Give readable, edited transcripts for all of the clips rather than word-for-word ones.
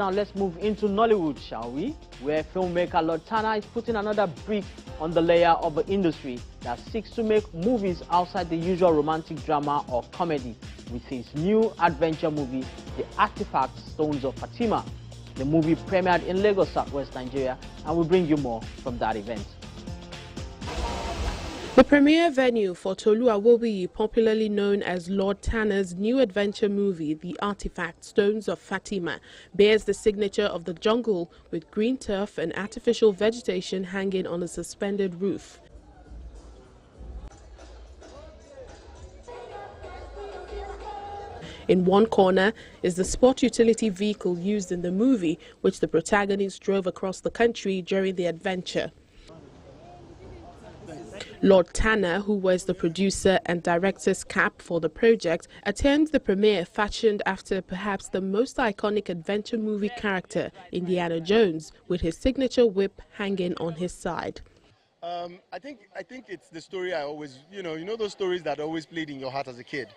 now let's move into Nollywood, shall we? Where filmmaker Lord Tanner is putting another brick on the layer of the industry that seeks to make movies outside the usual romantic drama or comedy with his new adventure movie, The Artifact Stones of Fatima. The movie premiered in Lagos, Southwest Nigeria, and we'll bring you more from that event. The premiere venue for Tolu Awobiyi, popularly known as Lord Tanner's new adventure movie, The Artifact Stones of Fatima, bears the signature of the jungle with green turf and artificial vegetation hanging on a suspended roof. In one corner is the sport utility vehicle used in the movie, which the protagonist drove across the country during the adventure. Lord Tanner, who wears the producer and director's cap for the project, attends the premiere fashioned after perhaps the most iconic adventure movie character, Indiana Jones, with his signature whip hanging on his side. I think it's the story I always, you know those stories that always played in your heart as a kid.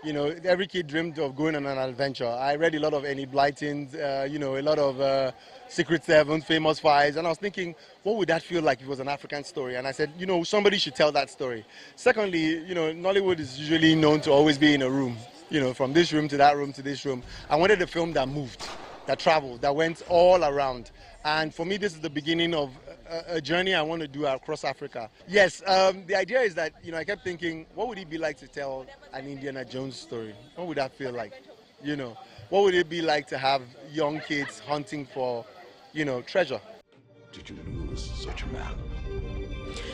You know, every kid dreamed of going on an adventure. I read a lot of Annie Blyton's, a lot of Secret Seven, Famous Fives, and I was thinking, what would that feel like if it was an African story? And I said, somebody should tell that story. Secondly, Nollywood is usually known to always be in a room, from this room to that room to this room. I wanted a film that moved, that traveled, that went all around. And for me, this is the beginning of a journey I want to do across Africa. Yes, the idea is that, I kept thinking, what would it be like to tell an Indiana Jones story? What would that feel like? What would it be like to have young kids hunting for, treasure? Did you lose such a man?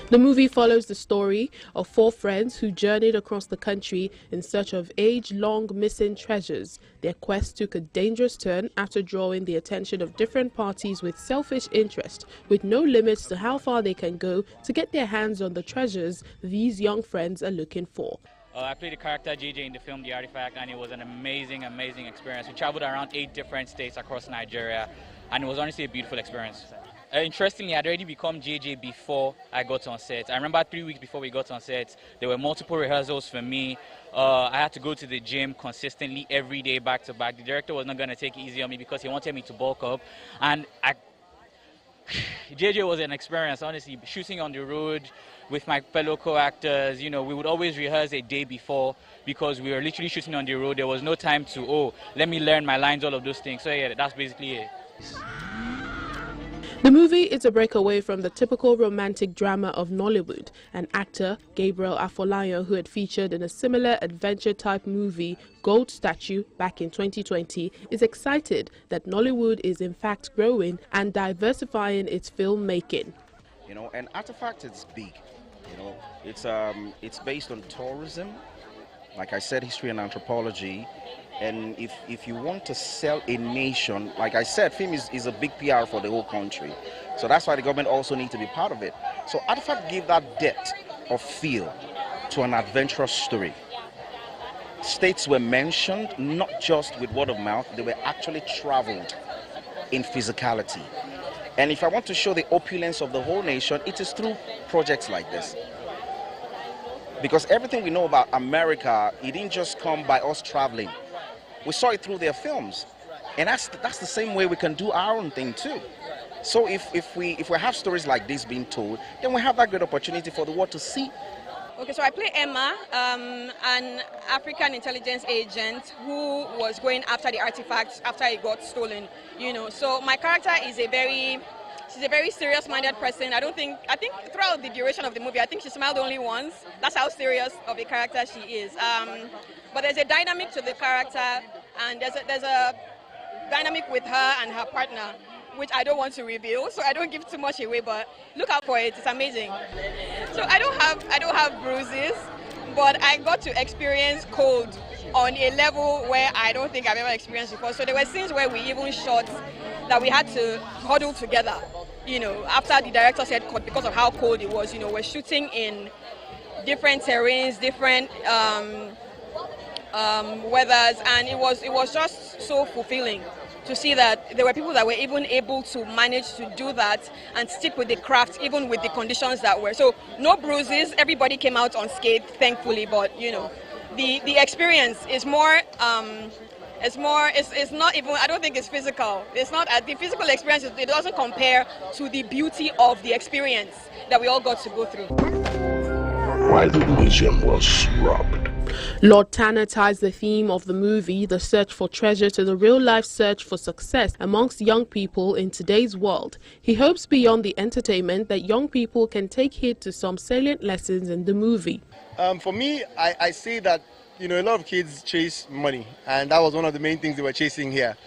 The movie follows the story of 4 friends who journeyed across the country in search of age-long missing treasures. Their quest took a dangerous turn after drawing the attention of different parties with selfish interest, with no limits to how far they can go to get their hands on the treasures these young friends are looking for. I played the character JJ in the film The Artifact, and it was an amazing experience. We traveled around 8 different states across Nigeria, and it was honestly a beautiful experience. Interestingly, I'd already become JJ before I got on set. I remember 3 weeks before we got on set, there were multiple rehearsals for me. I had to go to the gym consistently every day, back to back. The director was not going to take it easy on me because he wanted me to bulk up. And JJ was an experience, honestly, shooting on the road with my fellow co-actors. We would always rehearse a day before because we were literally shooting on the road. There was no time to, let me learn my lines, all of those things. So yeah, that's basically it. The movie is a breakaway from the typical romantic drama of Nollywood. An actor, Gabriel Afolayan, who had featured in a similar adventure-type movie, Gold Statue, back in 2020, is excited that Nollywood is in fact growing and diversifying its filmmaking. An artifact is big. It's based on tourism, like I said, history and anthropology. And if you want to sell a nation, like I said, film is a big PR for the whole country. So that's why the government also needs to be part of it. So Artifact gave that depth of feel to an adventurous story. States were mentioned, not just with word of mouth, they were actually traveled in physicality. And if I want to show the opulence of the whole nation, it is through projects like this. Because everything we know about America, it didn't just come by us traveling. We saw it through their films, and that's the same way we can do our own thing too. So if we have stories like this being told, then we have that great opportunity for the world to see. Okay, so I play Emma, an African intelligence agent who was going after the artifact after it got stolen. So my character is she's a very serious-minded person. I think throughout the duration of the movie, I think she smiled only once. That's how serious of a character she is. But there's a dynamic to the character, and there's a dynamic with her and her partner, which I don't want to reveal, so I don't give too much away. But look out for it; it's amazing. So I don't have bruises, but I got to experience cold on a level where I don't think I've ever experienced before. So there were scenes where we even shot that we had to huddle together. After the director said because of how cold it was. We're shooting in different terrains, different weathers, and it was just so fulfilling to see that there were people that were even able to manage to do that and stick with the craft even with the conditions that were. So no bruises, everybody came out unscathed, thankfully, but the experience is more It's more, it's not even, I don't think it's physical. It's not, the physical experience, it doesn't compare to the beauty of the experience that we all got to go through. Why the museum was robbed. Lord Tanner ties the theme of the movie, the search for treasure, to the real-life search for success amongst young people in today's world. He hopes beyond the entertainment that young people can take heed to some salient lessons in the movie. For me, I say that, you know, a lot of kids chase money, and that was one of the main things they were chasing here.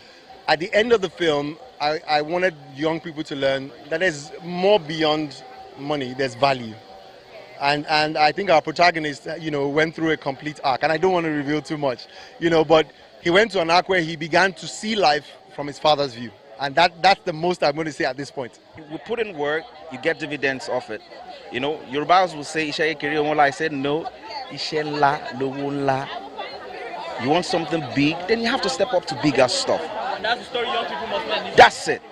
At the end of the film, I wanted young people to learn that there's more beyond money, there's value. And I think our protagonist, you know, went through a complete arc, and I don't want to reveal too much, you know, but he went to an arc where he began to see life from his father's view, and that's the most I'm going to say at this point. We put in work, you get dividends off it. You know, Yorubas will say, "Ishe kere won la." I said, no, Ishe la lo won la. You want something big, then you have to step up to bigger stuff. And that's the story young people must learn. That's it,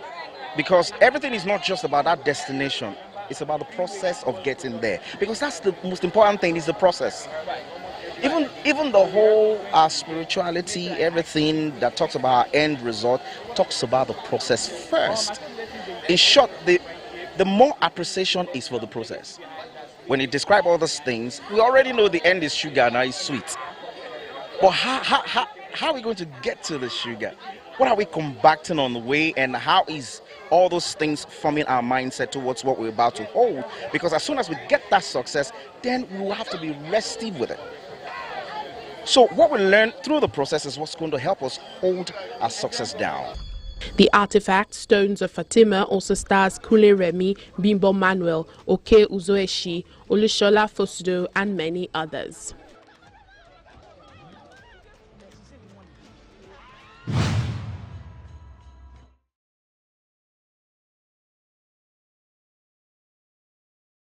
because everything is not just about that destination. It's about the process of getting there, because that's the most important thing, is the process. Even the whole spirituality, everything that talks about our end result, talks about the process first. In short, the more appreciation is for the process. When you describe all those things, we already know the end is sugar, now it's sweet. But how are we going to get to the sugar? What are we combating on the way, and how is all those things forming our mindset towards what we're about to hold? Because as soon as we get that success, then we will have to be restive with it. So what we learn through the process is what's going to help us hold our success down. The artifact, Stones of Fatima, also stars Kule Remi, Bimbo Manuel, Oke Uzoeshi, Olushola Fosdo, and many others.